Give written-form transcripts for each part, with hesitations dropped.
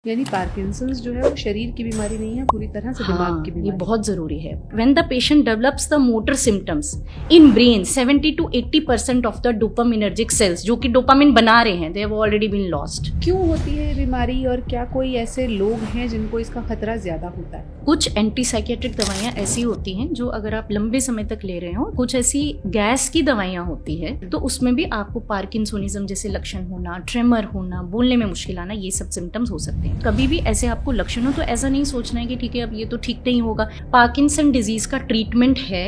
यानी पार्किंसंस जो है वो शरीर की बीमारी नहीं है, पूरी तरह से दिमाग की ये बीमारी। बहुत जरूरी है। When the patient develops the motor symptoms in brain 70 to 80% of the dopaminergic cells जो कि डोपामिन बना रहे हैं, they have already been lost. क्यों होती है ये बीमारी और क्या कोई ऐसे लोग हैं जिनको इसका खतरा ज्यादा होता है? कुछ एंटी साइकेट्रिक दवाइयाँ ऐसी होती हैं जो अगर आप लंबे समय तक ले रहे हो, कुछ ऐसी गैस की दवाइयाँ होती है तो उसमें भी आपको पार्किंसोनिज्म जैसे लक्षण होना, ट्रेमर होना, बोलने में मुश्किल आना, ये सब सिम्टम्स हो सकते हैं। कभी भी ऐसे आपको लक्षण हो तो ऐसा नहीं सोचना है कि ठीक है अब ये तो ठीक नहीं होगा। पार्किंसन डिजीज का ट्रीटमेंट है,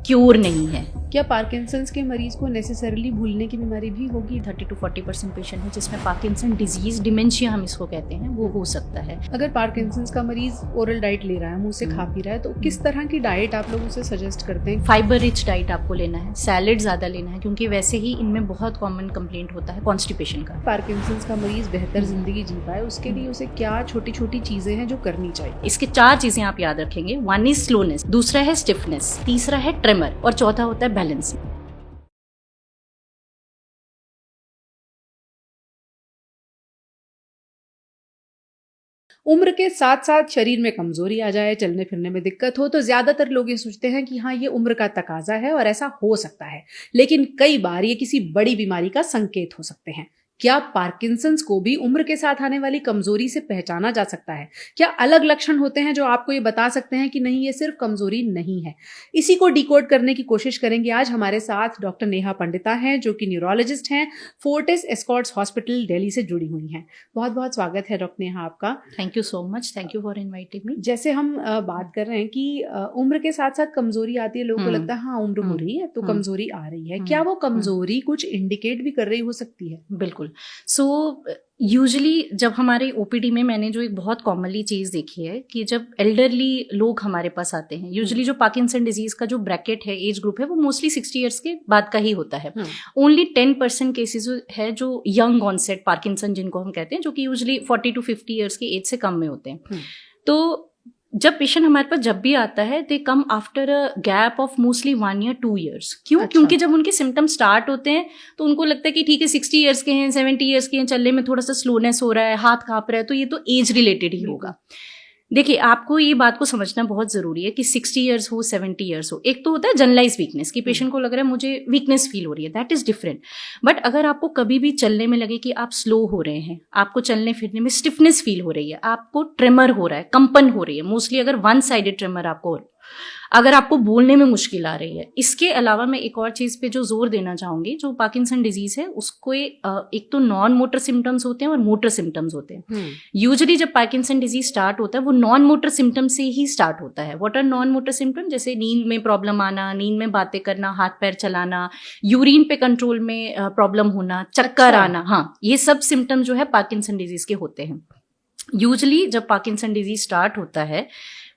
क्योर नहीं है। क्या पार्किंसंस के मरीज को नेसेसरली भूलने की बीमारी भी होगी? 30 to 40% पेशेंट है जिसमें पार्किंसन डिजीज, डिमेंशिया हम इसको कहते हैं, वो हो सकता है। अगर पार्किंसंस का मरीज ओरल डाइट ले रहा है, मुंह से खा पी रहा है, तो किस तरह की डाइट आप लोग उसे सजेस्ट करते हैं? फाइबर रिच डाइट आपको लेना है, सैलेड ज्यादा लेना है, क्योंकि वैसे ही इनमें बहुत कॉमन कंप्लेंट होता है कॉन्स्टिपेशन का। पार्किंसंस का मरीज बेहतर जिंदगी जी पाए उसके लिए उसे क्या छोटी छोटी चीजें हैं जो करनी चाहिए? इसके 4 चीजें आप याद रखेंगे। 1 इज स्लोनेस, दूसरा है स्टिफनेस, तीसरा है ट्रेमर और चौथा होता है बैलेंस। उम्र के साथ साथ शरीर में कमजोरी आ जाए, चलने फिरने में दिक्कत हो, तो ज्यादातर लोग ये सोचते हैं कि हाँ, ये उम्र का तकाजा है और ऐसा हो सकता है। लेकिन कई बार ये किसी बड़ी बीमारी का संकेत हो सकते हैं। क्या पार्किंसंस को भी उम्र के साथ आने वाली कमजोरी से पहचाना जा सकता है? क्या अलग लक्षण होते हैं जो आपको ये बता सकते हैं कि नहीं, ये सिर्फ कमजोरी नहीं है? इसी को डिकोड करने की कोशिश करेंगे आज। हमारे साथ डॉक्टर नेहा पंडिता हैं जो कि न्यूरोलॉजिस्ट हैं, फोर्टिस एस्कॉर्ट्स हॉस्पिटल दिल्ली से जुड़ी हुई हैं। बहुत बहुत स्वागत है डॉक्टर नेहा आपका। Thank you so much, thank you for inviting me. जैसे हम बात कर रहे हैं कि उम्र के साथ साथ कमजोरी आती है, लोगों को लगता है हाँ उम्र हो रही है तो कमजोरी आ रही है। क्या वो कमजोरी कुछ इंडिकेट भी कर रही हो सकती है? बिल्कुल। सो यूजुअली जब हमारे ओपीडी में मैंने जो एक बहुत कॉमनली चीज देखी है कि जब एल्डरली लोग हमारे पास आते हैं, यूजुअली जो पार्किंसन डिजीज का जो ब्रैकेट है, एज ग्रुप है, वो मोस्टली 60 ईयर्स के बाद का ही होता है। ओनली 10% केसेस है जो यंग ऑनसेट पार्किंसन जिनको हम कहते हैं, जो कि यूजुअली 40 to 50 ईयर्स की एज से कम में होते हैं। तो जब पेशेंट हमारे पास जब भी आता है, they come after a gap of mostly 1 year 2 years। क्यों? अच्छा। क्योंकि जब उनके सिम्टम स्टार्ट होते हैं तो उनको लगता है कि ठीक है 60 ईयर्स के हैं, 70 ईयर्स के हैं, चलने में थोड़ा सा स्लोनेस हो रहा है, हाथ कांप रहा है, तो ये तो एज रिलेटेड ही होगा। देखिए, आपको ये बात को समझना बहुत जरूरी है कि 60 ईयर्स हो, 70 ईयर्स हो, एक तो होता है जनरलाइज वीकनेस कि पेशेंट को लग रहा है मुझे वीकनेस फील हो रही है, दैट इज डिफरेंट। बट अगर आपको कभी भी चलने में लगे कि आप स्लो हो रहे हैं, आपको चलने फिरने में स्टिफनेस फील हो रही है, आपको ट्रेमर हो रहा है, कंपन हो रही है, मोस्टली अगर 1 साइडेड ट्रेमर आपको, अगर आपको बोलने में मुश्किल आ रही है। इसके अलावा मैं एक और चीज पे जो जोर देना चाहूंगी, जो पार्किंसन डिजीज है उसको एक तो नॉन मोटर सिम्टम्स होते हैं और मोटर सिम्टम्स होते हैं। यूजुअली जब पार्किंसन डिजीज स्टार्ट होता है वो नॉन मोटर सिम्टम से ही स्टार्ट होता है। What are non motor symptom? जैसे नींद में प्रॉब्लम आना, नींद में बातें करना, हाथ पैर चलाना, यूरिन पे कंट्रोल में प्रॉब्लम होना, चक्कर आना। हाँ, ये सब सिम्टम जो है पार्किंसन डिजीज के होते हैं। यूजुअली जब पार्किंसन डिजीज स्टार्ट होता है,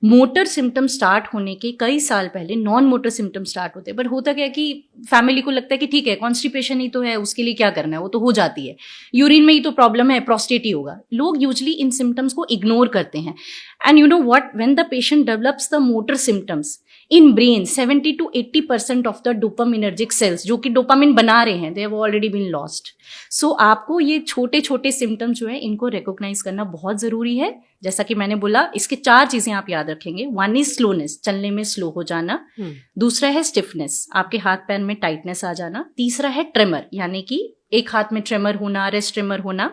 मोटर सिम्टम स्टार्ट होने के कई साल पहले नॉन मोटर सिम्टम स्टार्ट होते हैं। बट होता क्या है कि फैमिली को लगता है कि ठीक है कॉन्स्टिपेशन ही तो है, उसके लिए क्या करना है, वो तो हो जाती है, यूरिन में ही तो प्रॉब्लम है, प्रोस्टेट ही होगा। लोग यूजुअली इन सिम्टम्स को इग्नोर करते हैं। And you know what, when the patient develops the motor symptoms in brain 70 to 80% of the dopaminergic cells जो कि डोपामिन बना रहे हैं, they have already been lost. So आपको ये छोटे छोटे सिम्टम जो है इनको रिकॉग्नाइज करना बहुत जरूरी है। जैसा कि मैंने बोला, इसके 4 चीजें आप याद रखेंगे। 1 इज स्लोनेस, चलने में स्लो हो जाना, दूसरा है स्टिफनेस, आपके हाथ पैर में टाइटनेस आ जाना, तीसरा है ट्रेमर, यानी कि एक हाथ में ट्रेमर होना, रेस्ट ट्रेमर होना,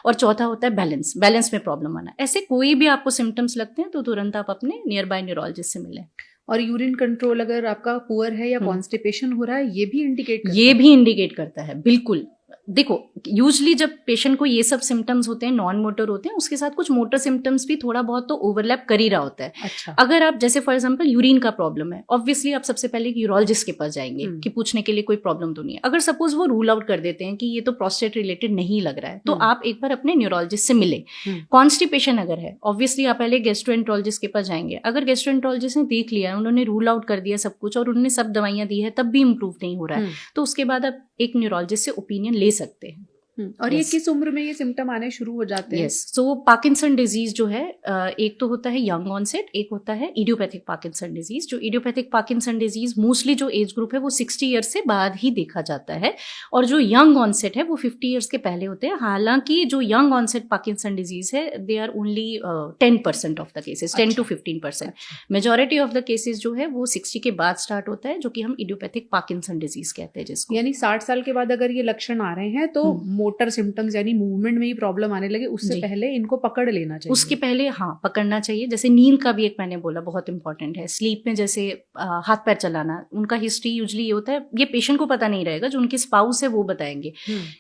और चौथा होता है बैलेंस, बैलेंस में प्रॉब्लम आना। ऐसे कोई भी आपको सिम्टम्स लगते हैं तो तुरंत आप अपने नियर बाय न्यूरोलॉजिस्ट से मिलें। और यूरिन कंट्रोल अगर आपका पुअर है या कॉन्स्टिपेशन हो रहा है, ये भी इंडिकेट करता है? ये भी इंडिकेट करता है, बिल्कुल। देखो, यूजुअली जब पेशेंट को ये सब सिम्टम्स होते हैं, नॉन मोटर होते हैं, उसके साथ कुछ मोटर सिम्टम्स भी थोड़ा बहुत तो ओवरलैप कर ही रहा होता है। अच्छा। अगर आप जैसे फॉर एग्जांपल यूरिन का प्रॉब्लम है, ऑब्वियसली आप सबसे पहले यूरोलॉजिस्ट के पास जाएंगे कि पूछने के लिए कोई प्रॉब्लम तो नहीं है। अगर सपोज वो रूल आउट कर देते हैं कि ये तो प्रोस्टेट रिलेटेड नहीं लग रहा है, तो आप एक बार अपने न्यूरोलॉजिस्ट से मिले। कॉन्स्टिपेशन अगर है, ऑब्वियसली आप पहले गैस्ट्रोएंटरोलॉजिस्ट के पास जाएंगे। अगर गैस्ट्रोएंटरोलॉजिस्ट ने देख लिया, उन्होंने रूल आउट कर दिया सब कुछ और उन्होंने सब दवाइयां दी है, तब भी इंप्रूव नहीं हो रहा है, तो उसके बाद आप एक न्यूरोलॉजिस्ट से ओपिनियन ले सकते हैं। और ये Yes. किस उम्र में ये सिम्टम आने शुरू हो जाते हैं? यस, सो पार्किंसन डिजीज जो है एक तो होता है यंग ऑनसेट, एक होता है इडियोपैथिक पार्किंसन डिजीज। जो इडियोपैथिक पार्किंसन डिजीज मोस्टली जो एज ग्रुप है वो 60 ईयर्स से बाद ही देखा जाता है, और जो यंग ऑनसेट है वो 50 ईयर्स के पहले होते हैं। हालांकि जो यंग ऑनसेट पार्किंसन डिजीज है they are only 10% of the cases, 10 to 15%। Majority of the cases जो है वो 60 के बाद स्टार्ट होता है, जो कि हम इडियोपैथिक पार्किंसन डिजीज कहते हैं जिसको। यानी 60 साल के बाद अगर ये लक्षण आ रहे हैं तो मोटर सिम्टम्स यानी मूवमेंट में ही प्रॉब्लम आने लगे, उससे जी। पहले इनको पकड़ लेना चाहिए। उसके पहले हाँ पकड़ना चाहिए। जैसे नींद का भी एक मैंने बोला बहुत इंपॉर्टेंट है। स्लीप में जैसे हाथ पैर चलाना, उनका हिस्ट्री यूजली ये होता है, ये पेशेंट को पता नहीं रहेगा, जो उनके स्पाउस है वो बताएंगे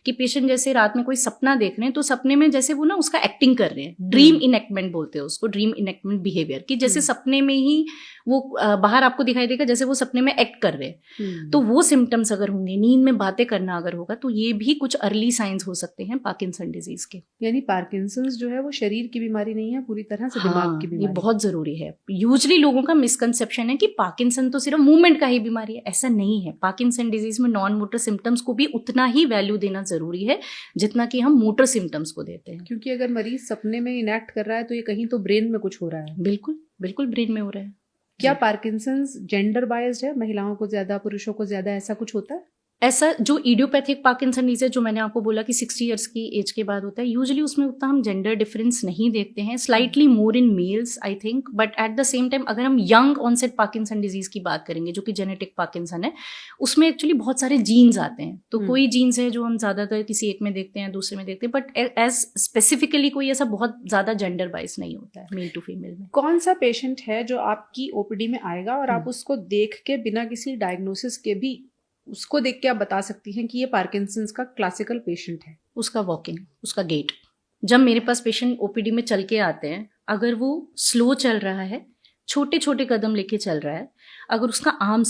कि पेशेंट जैसे रात में कोई सपना देख रहे हैं तो सपने में जैसे वो ना उसका एक्टिंग कर रहे हैं, ड्रीम इनेक्टमेंट बोलते हैं उसको, ड्रीम इनेक्टमेंट बिहेवियर, कि जैसे सपने में ही वो बाहर आपको दिखाई देगा जैसे वो सपने में एक्ट कर रहे हैं। तो वो सिम्टम्स अगर होंगे, नींद में बातें करना अगर होगा, तो ये भी कुछ अर्ली साइंस हो सकते हैं पार्किंसन डिजीज के। यानी पार्किंसंस जो है वो शरीर की बीमारी नहीं है, पूरी तरह से दिमाग की ये बीमारी। बहुत जरूरी है। यूजली लोगों का मिसकंसेप्शन है कि पार्किंसन तो सिर्फ मूवमेंट का ही बीमारी है, ऐसा नहीं है। पार्किंसन डिजीज में नॉन मोटर सिम्टम्स को भी उतना ही वैल्यू देना जरूरी है जितना कि हम मोटर सिम्टम्स को देते हैं। क्योंकि अगर मरीज सपने में इनेक्ट कर रहा है तो ये कहीं तो ब्रेन में कुछ हो रहा है। बिल्कुल बिल्कुल ब्रेन में हो रहा है। क्या पार्किंसंस जेंडर बायस्ड है, महिलाओं को ज्यादा पुरुषों को ज्यादा, ऐसा कुछ होता है? ऐसा जो इडियोपैथिक पार्किंसन डिजीज है, जो मैंने आपको बोला कि 60 ईयर्स की एज के बाद होता है, यूजुअली उसमें उतना हम जेंडर डिफरेंस नहीं देखते हैं, slightly more in males I think, but at the same time अगर हम यंग ऑनसेट पार्किंसन डिजीज की बात करेंगे जो कि जेनेटिक पार्किंसन है, उसमें एक्चुअली बहुत सारे जीन्स आते हैं। तो कोई जीन्स है जो हम ज्यादातर किसी एक में देखते हैं, दूसरे में देखते हैं, बट एज स्पेसिफिकली कोई ऐसा बहुत ज्यादा जेंडर वाइज नहीं होता है मेल टू फीमेल में। कौन सा पेशेंट है जो आपकी ओपीडी में आएगा और आप उसको देख के बिना किसी डायग्नोसिस के भी उसको देख के आप बता सकती हैं कि ये पार्किंसंस का क्लासिकल पेशेंट है? उसका वॉकिंग, उसका गेट। जब मेरे पास पेशेंट ओपीडी में चल के आते हैं, अगर वो स्लो चल रहा है, छोटे छोटे कदम लेके चल रहा है, अगर उसका आर्म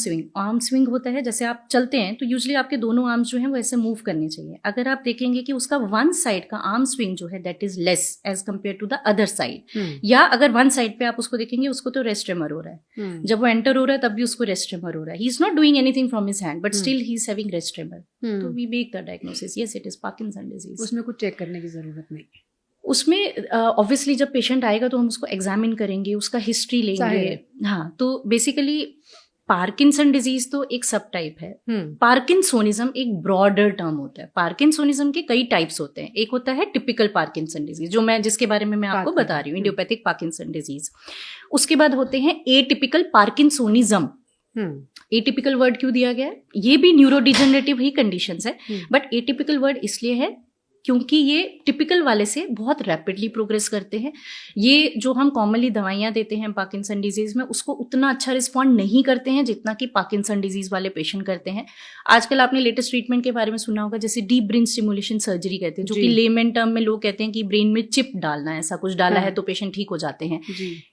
स्विंग होता है, जैसे आप चलते हैं तो यूजुअली आपके दोनों आर्म्स जो हैं वो ऐसे मूव करने चाहिए। अगर आप देखेंगे कि उसका वन साइड का आर्म स्विंग जो है that is less as compare to the other side, या अगर वन साइड पे आप उसको देखेंगे उसको तो रेस्ट ट्रेमर हो रहा है, जब वो एंटर हो रहा है तब भी उसको रेस्ट ट्रेमर हो रहा है, he is not doing anything from his hand but still he is having rest tremor, तो we make the diagnosis yes it is Parkinson disease. उसमें कुछ चेक करने की जरूरत नहीं? उसमें ऑब्वियसली जब पेशेंट आएगा तो हम उसको एग्जामिन करेंगे, उसका हिस्ट्री लेंगे। हाँ, तो बेसिकली पार्किंसन डिजीज तो एक सब टाइप है। पार्किंसोनिज्म एक ब्रॉडर टर्म होता है। पार्किंसोनिज्म के कई टाइप्स होते हैं। एक होता है टिपिकल पार्किंसन डिजीज, जो मैं जिसके बारे में मैं आपको बता रही हूँ, इडियोपैथिक पार्किंसन डिजीज। उसके बाद होते हैं एटिपिकल पार्किंसोनिज्म। एटिपिकल वर्ड क्यों दिया गया है? ये भी न्यूरोडिजेनरेटिव ही कंडीशंस है, बट एटिपिकल वर्ड इसलिए है क्योंकि ये टिपिकल वाले से बहुत रैपिडली प्रोग्रेस करते हैं। ये जो हम कॉमनली दवाइयाँ देते हैं पार्किंसन डिजीज में, उसको उतना अच्छा रिस्पॉन्ड नहीं करते हैं जितना कि पार्किंसन डिजीज वाले पेशेंट करते हैं। आजकल आपने लेटेस्ट ट्रीटमेंट के बारे में सुना होगा, जैसे डीप ब्रेन स्टिमुलेशन सर्जरी कहते हैं, जो कि लेमन टर्म में लोग कहते हैं कि ब्रेन में चिप डालना, ऐसा कुछ डाला है तो पेशेंट ठीक हो जाते हैं।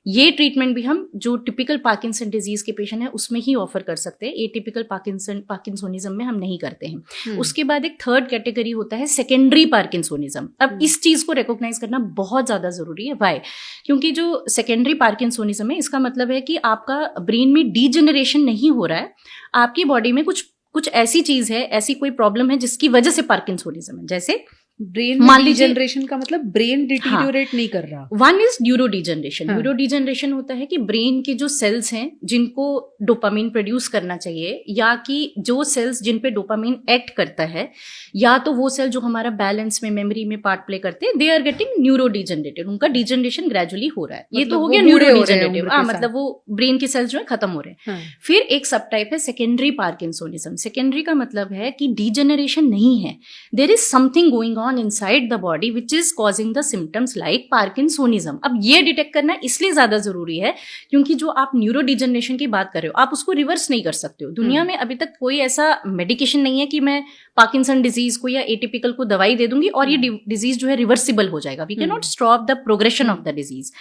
ये ट्रीटमेंट भी हम जो टिपिकल पार्किंसन डिजीज के पेशेंट है उसमें ही ऑफर कर सकते हैं, एटिपिकल पार्किंसोनिज्म में हम नहीं करते हैं। उसके बाद एक थर्ड कैटेगरी होता है सेकेंडरी पार्किंसोनिज्म। अब इस चीज को रिकॉग्नाइज करना बहुत ज्यादा जरूरी है। व्हाई? क्योंकि जो सेकेंडरी पार्किंसोनिज्म है, इसका मतलब है कि आपका ब्रेन में डीजेनरेशन नहीं हो रहा है, आपकी बॉडी में कुछ ऐसी चीज है, ऐसी कोई प्रॉब्लम है जिसकी वजह से पार्किंसोनिज्म है। जैसे ब्रेन में डीजनरेशन का मतलब ब्रेन डिटीरियोरेट नहीं कर रहा। One is neuro degeneration. Neuro degeneration होता है कि ब्रेन के जो सेल्स हैं जिनको डोपामिन प्रोड्यूस करना चाहिए, या कि जो सेल्स जिन पे डोपामिन एक्ट करता है, या तो वो सेल जो हमारा बैलेंस में, मेमोरी में पार्ट प्ले करते हैं, they are getting neuro degenerated. उनका डिजनरेशन ग्रेजुअली हो रहा है। ये तो हो गया न्यूरो डिजनरेटिव, मतलब वो ब्रेन के सेल्स जो है खत्म हो रहे हैं। फिर एक सब टाइप है सेकेंडरी पार्किंसोनिज्म। सेकेंडरी का मतलब है कि डिजनरेशन नहीं है, there is something going on inside the body which is causing the symptoms like Parkinsonism। अब ये डिटेक्ट करना इसलिए ज्यादा जरूरी है क्योंकि जो आप न्यूरो डिजनरेशन की बात कर रहे हो, आप उसको रिवर्स नहीं कर सकते हो। दुनिया में अभी तक कोई ऐसा मेडिकेशन नहीं है कि मैं पार्किंसन डिजीज को या एटिपिकल को दवाई दे दूंगी और ये डिजीज जो है रिवर्सिबल हो जाएगा। We can not stop the progression of the disease.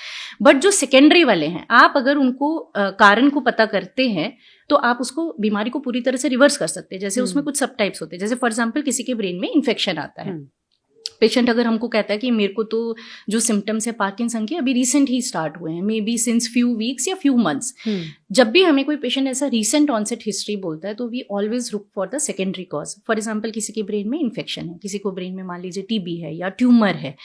But जो सेकेंडरी वाले हैं, आप अगर उनको कारण को पता करते हैं तो आप उसको बीमारी को पूरी तरह से रिवर्स कर सकते हैं। जैसे उसमें कुछ सब टाइप्स होते हैं। जैसे फॉर एग्जाम्पल किसी के ब्रेन में इन्फेक्शन आता है, पेशेंट अगर हमको कहता है कि मेरे को तो जो सिम्टम्स है पार्किंसन के अभी रिसेंट ही स्टार्ट हुए हैं, may be since few weeks या फ्यू मंथ्स, जब भी हमें कोई पेशेंट ऐसा रिसेंट ऑनसेट हिस्ट्री बोलता है तो we always look for the secondary cause. For example किसी के ब्रेन में इन्फेक्शन है, किसी को ब्रेन में मान लीजिए टीबी है या ट्यूमर है,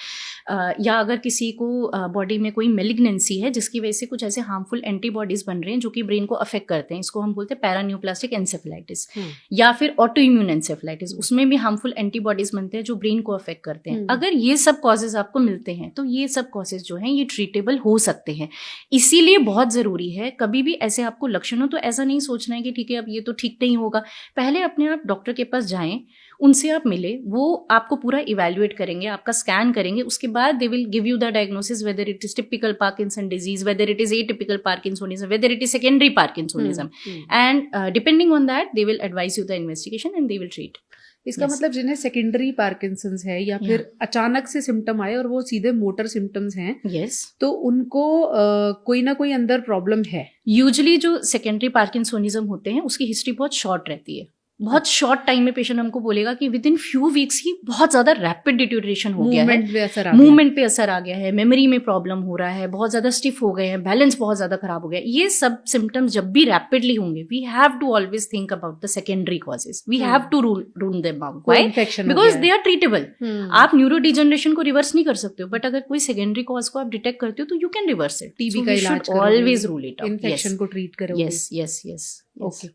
या अगर किसी को बॉडी में कोई मेलिग्नेंसी है जिसकी वजह से कुछ ऐसे हार्मफुल एंटीबॉडीज बन रहे हैं जो कि ब्रेन को अफेक्ट करते हैं, इसको हम बोलते हैं पैरान्यूप्लास्टिक एंसेफेलाइटिस, या फिर ऑटो इम्यून एंसेफेलाइटिस, उसमें भी हार्मफुल एंटीबॉडीज बनते हैं जो ब्रेन को अफेक्ट करते हैं। अगर ये सब कॉजेज आपको मिलते हैं तो ये सब कॉजेज जो हैं ये ट्रीटेबल हो सकते हैं। इसीलिए बहुत जरूरी है कभी भी ऐसे आपको लक्षण हो तो ऐसा नहीं सोचना है कि ठीक है अब ये तो ठीक नहीं होगा, पहले अपने आप डॉक्टर के पास जाएं, उनसे आप मिले, वो आपको पूरा इवैल्यूएट करेंगे, आपका स्कैन करेंगे, उसके बाद they will give you the diagnosis whether it is typical Parkinson disease, whether it is atypical parkinsonism, whether it is secondary parkinsonism, and depending on that they will advice you the investigation and they will treat. इसका मतलब जिन्हें secondary Parkinson's है या फिर अचानक से symptom आए और वो सीधे मोटर सिम्टम्स हैं, तो उनको कोई ना कोई अंदर प्रॉब्लम है। यूजुअली जो सेकेंडरी पार्किंसोनिज्म होते हैं उसकी हिस्ट्री बहुत शॉर्ट रहती है, बहुत शॉर्ट टाइम में पेशेंट हमको बोलेगा कि विद इन फ्यू वीक्स ही बहुत ज्यादा रैपिड डिटोरेशन हो गया है, मूवमेंट पे असर आ गया है, मेमोरी में प्रॉब्लम हो रहा है, बहुत ज्यादा स्टिफ हो गए हैं, बैलेंस बहुत ज्यादा खराब हो गया। ये सब सिम्टम्स जब भी रैपिडली होंगे we have to always think about the secondary causes, we have to rule them out, why? Because they are treatable. आप न्यूरो डिजनरेशन को रिवर्स नहीं कर सकते हो, बट अगर कोई सेकेंडरी कॉज को आप डिटेक्ट करते हो तो you can reverse it. TB का इलाज करो, always rule it out, infection को ट्रीट करो। Yes yes yes. ओके,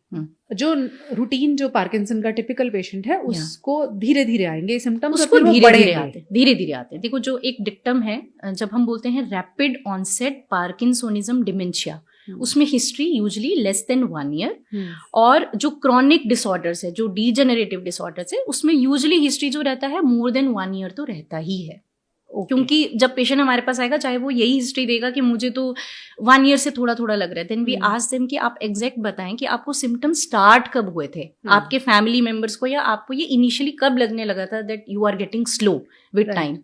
जो रूटीन जो पार्किंसन का टिपिकल पेशेंट है उसको धीरे धीरे आएंगे सिम्टम्स, उसको धीरे धीरे आते हैं। देखो जो एक डिक्टम है जब हम बोलते हैं रैपिड ऑनसेट पार्किंसोनिज्म डिमेंशिया, उसमें history usually less than 1 year, और जो क्रॉनिक डिसऑर्डर्स है, जो डीजेनरेटिव डिसऑर्डर्स है, उसमें यूजुअली हिस्ट्री जो रहता है मोर देन 1 ईयर तो रहता ही है। क्योंकि जब पेशेंट हमारे पास आएगा चाहे वो यही हिस्ट्री देगा कि मुझे तो 1 ईयर से थोड़ा थोड़ा लग रहा है, देन वी आस्क देम कि आप एग्जैक्ट बताएं कि आपको सिम्टम्स स्टार्ट कब हुए थे, आपके फैमिली मेंबर्स को या आपको ये इनिशियली कब लगने लगा था that you are getting slow with time.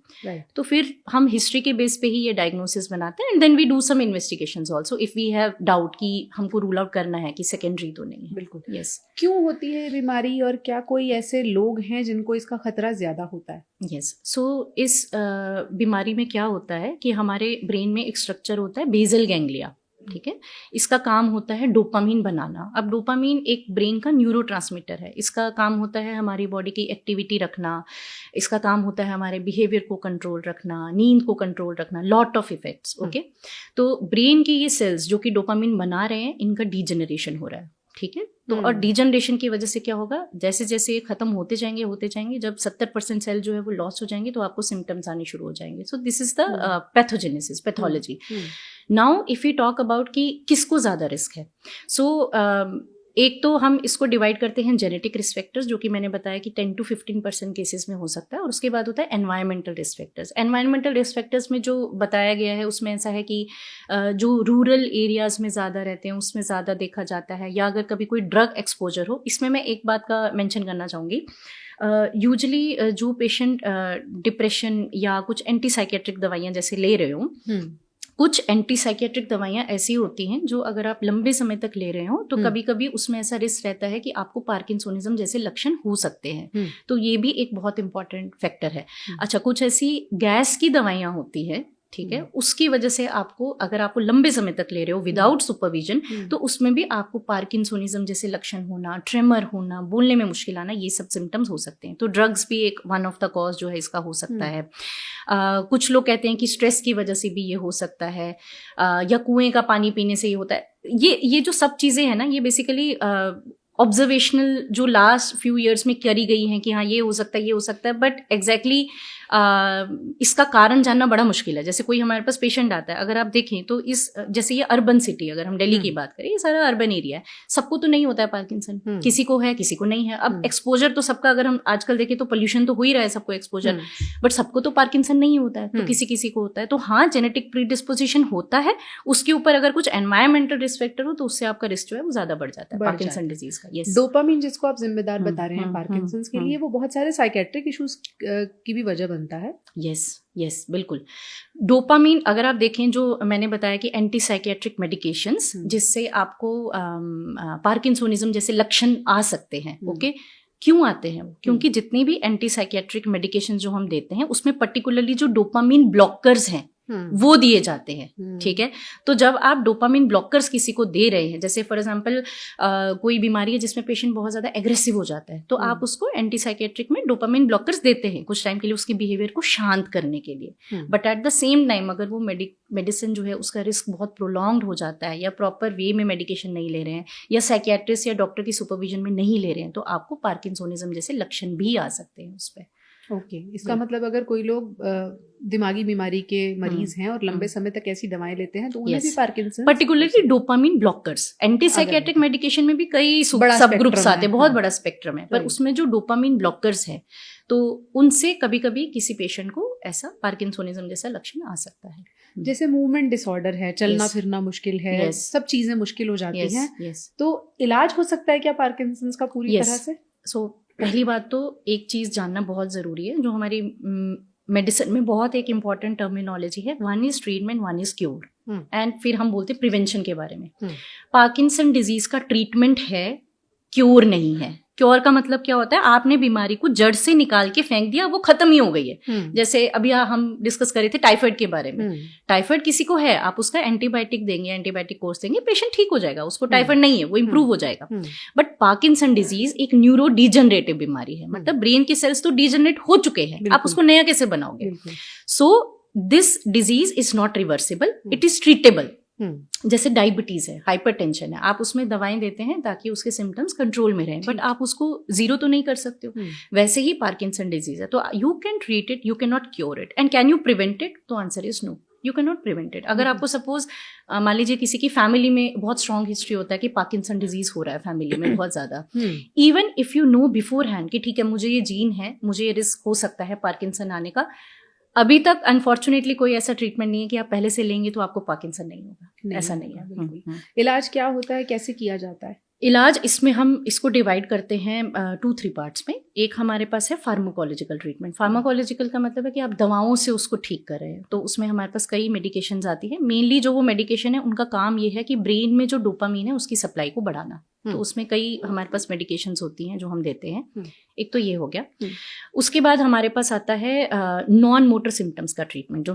तो फिर हम हिस्ट्री के बेस पे ही ये डायग्नोसिस बनाते हैं, and then we do some investigations also if we have doubt कि हमको रूल आउट करना है कि सेकेंडरी तो नहीं है। बिल्कुल। यस। क्यों होती है बीमारी और क्या कोई ऐसे लोग हैं जिनको इसका खतरा ज्यादा होता है? यस। सो इस बीमारी में क्या होता है कि हमारे ब्रेन में एक स्ट्रक्चर होता है बेसल गैंग्लिया, ठीक है, इसका काम होता है डोपामीन बनाना। अब डोपामीन एक ब्रेन का न्यूरोट्रांसमीटर है, इसका काम होता है हमारी बॉडी की एक्टिविटी रखना, इसका काम होता है हमारे बिहेवियर को कंट्रोल रखना, नींद को कंट्रोल रखना, लॉट ऑफ इफेक्ट्स। ओके, तो ब्रेन के ये सेल्स जो कि डोपामीन बना रहे हैं इनका डीजेनरेशन हो रहा है, ठीक है। तो और डीजनरेशन की वजह से क्या होगा, जैसे जैसे खत्म होते जाएंगे, जब 70% सेल जो है वो लॉस हो जाएंगे तो आपको सिम्टम्स आने शुरू हो जाएंगे। So this is the pathogenesis, pathology. Now if you talk about कि किसको ज्यादा रिस्क है, सो एक तो हम इसको डिवाइड करते हैं जेनेटिक रिस्क फैक्टर्स, जो कि मैंने बताया कि 10 to 15% केसेस में हो सकता है, और उसके बाद होता है environmental risk factors. Environmental risk factors में जो बताया गया है उसमें ऐसा है कि जो रूरल एरियाज में ज़्यादा रहते हैं उसमें ज़्यादा देखा जाता है, या अगर कभी कोई ड्रग एक्सपोजर हो। इसमें मैं एक बात का मेंशन करना चाहूँगी, यूजुअली जो पेशेंट डिप्रेशन या कुछ एंटी साइकेट्रिक दवाइयाँ जैसे ले रहे हो, कुछ एंटी साइकेट्रिक दवाइयाँ ऐसी होती हैं जो अगर आप लंबे समय तक ले रहे हो तो कभी कभी उसमें ऐसा रिस्क रहता है कि आपको पार्किंसोनिज्म जैसे लक्षण हो सकते हैं। तो ये भी एक बहुत इंपॉर्टेंट फैक्टर है। अच्छा, कुछ ऐसी गैस की दवाइयाँ होती है, ठीक है, उसकी वजह से आपको, अगर आपको लंबे समय तक ले रहे हो विदाउट सुपरविजन, तो उसमें भी आपको पार्किंसोनिज्म जैसे लक्षण होना, ट्रेमर होना, बोलने में मुश्किल आना, ये सब सिम्टम्स हो सकते हैं। तो ड्रग्स भी एक वन ऑफ द कॉज जो है इसका हो सकता है। कुछ लोग कहते हैं कि स्ट्रेस की वजह से भी ये हो सकता है, या कुएं का पानी पीने से ये होता है। ये जो सब चीजें हैं ना, ये बेसिकली ऑब्जर्वेशनल जो लास्ट फ्यू ईयर्स में करी गई हैं कि हाँ ये हो सकता है, ये हो सकता है, बट एग्जैक्टली इसका कारण जानना बड़ा मुश्किल है। जैसे कोई हमारे पास पेशेंट आता है, अगर आप देखें तो जैसे ये अर्बन सिटी, अगर हम दिल्ली की बात करें, ये सारा अर्बन एरिया है, सबको तो नहीं होता है पार्किंसन, किसी को है किसी को नहीं है। अब एक्सपोजर तो सबका, अगर हम आजकल देखें तो पोल्यूशन तो हो ही रहा है सबको एक्सपोजर, बट सबको तो पार्किंसन नहीं होता है, तो किसी किसी को होता है। तो हाँ, जेनेटिक प्रीडिस्पोजिशन होता है, उसके ऊपर अगर कुछ एनवायरमेंटल रिस्क फैक्टर हो तो उससे आपका रिस्क जो है वो ज्यादा बढ़ जाता है पार्किंसन डिजीज का। यस। डोपामिन जिसको आप जिम्मेदार बता रहे हैं पार्किंसंस के लिए, वो बहुत सारे साइकेट्रिक इश्यूज की भी वजह बनता है। यस, बिल्कुल। डोपामीन अगर आप देखें, जो मैंने बताया कि एंटी साइकेट्रिक मेडिकेशंस जिससे आपको पार्किंसोनिज्म जैसे लक्षण आ सकते हैं, ओके, क्यों आते हैं वो? क्योंकि जितनी भी एंटी साइकियाट्रिक मेडिकेशन जो हम देते हैं उसमें पर्टिकुलरली जो डोपामिन ब्लॉकर्स हैं वो दिए जाते हैं, ठीक है। तो जब आप डोपामिन ब्लॉकर्स किसी को दे रहे हैं, जैसे फॉर एग्जांपल कोई बीमारी है जिसमें पेशेंट बहुत ज्यादा एग्रेसिव हो जाता है, तो आप उसको एंटी साइकियाट्रिक में डोपामिन ब्लॉकर्स देते हैं कुछ टाइम के लिए उसके बिहेवियर को शांत करने के लिए। But at the same time अगर वो मेडिसिन जो है उसका रिस्क बहुत प्रोलॉन्ग्ड हो जाता है या प्रॉपर वे में मेडिकेशन नहीं ले रहे हैं या साइकियाट्रिस्ट या डॉक्टर की सुपरविजन में नहीं ले रहे हैं, तो आपको पार्किंसोनिज्म जैसे लक्षण भी आ सकते हैं उस पर। ओके, इसका मतलब अगर कोई लोग दिमागी बीमारी के मरीज हैं और लंबे समय तक ऐसी दवाएं लेते हैं तो उन्हें भी Parkinson, particularly dopamine blockers. Anti psychiatric medication में भी कई सब ग्रुप्स आते हैं, बहुत बड़ा स्पेक्ट्रम है, पर उसमें जो डोपामिन ब्लॉकर्स है तो उनसे कभी कभी किसी पेशेंट को ऐसा पार्किंसोनिज्म जैसा लक्षण आ सकता है। जैसे मूवमेंट डिसऑर्डर है, चलना फिरना मुश्किल है, सब चीजें मुश्किल हो जाती हैं, तो इलाज हो सकता है क्या पार्किंसंस का पूरी तरह से? सो पहली बात तो एक चीज जानना बहुत जरूरी है जो हमारी मेडिसिन में बहुत एक इम्पॉर्टेंट टर्मिनोलॉजी है, one is treatment, one is cure, and फिर हम बोलते हैं प्रिवेंशन के बारे में। पार्किंसन डिजीज का ट्रीटमेंट है, क्योर नहीं है। क्योर का मतलब क्या होता है? आपने बीमारी को जड़ से निकाल के फेंक दिया, वो खत्म ही हो गई है। जैसे अभी हम डिस्कस कर रहे थे टाइफाइड के बारे में। टाइफाइड किसी को है, आप उसका एंटीबायोटिक देंगे, एंटीबायोटिक कोर्स देंगे, पेशेंट ठीक हो जाएगा, उसको टाइफाइड नहीं है, वो इंप्रूव हो जाएगा। बट पार्किंसन डिजीज एक न्यूरो डिजनरेटिव बीमारी है, मतलब ब्रेन के सेल्स तो डिजनरेट हो चुके हैं, आप उसको नया कैसे बनाओगे? So this disease is not reversible, it is treatable. जैसे डायबिटीज है, हाइपरटेंशन है, आप उसमें दवाएं देते हैं ताकि उसके सिम्टम्स कंट्रोल में रहें, बट आप उसको जीरो तो नहीं कर सकते हो। वैसे ही पार्किंसन डिजीज है, तो you can treat it, you can not cure it. And can you prevent it? तो answer is no, you can not prevent it. अगर आपको सपोज मान लीजिए किसी की फैमिली में बहुत स्ट्रॉन्ग हिस्ट्री होता है कि पार्किंसन डिजीज हो रहा है फैमिली में बहुत ज्यादा, even if you know before hand कि ठीक है मुझे ये जीन है, मुझे ये रिस्क हो सकता है पार्किंसन आने का, अभी तक अनफॉर्चुनेटली कोई ऐसा ट्रीटमेंट नहीं है कि आप पहले से लेंगे तो आपको पार्किंसन नहीं होगा, ऐसा नहीं है। इलाज क्या होता है, कैसे किया जाता है? इलाज इसमें हम इसको डिवाइड करते हैं 2-3 पार्ट्स में। एक हमारे पास है फार्माकोलॉजिकल ट्रीटमेंट। फार्माकोलॉजिकल का मतलब है कि आप दवाओं से उसको ठीक कर रहे हैं, तो उसमें हमारे पास कई मेडिकेशंस आती है। मेनली जो वो मेडिकेशन है उनका काम ये है कि ब्रेन में जो डोपामीन है उसकी सप्लाई को बढ़ाना, तो उसमें कई हमारे पास मेडिकेशंस होती हैं जो हम देते हैं। एक तो ये हो गया। उसके बाद हमारे पास आता है नॉन मोटर सिम्टम्स का ट्रीटमेंट,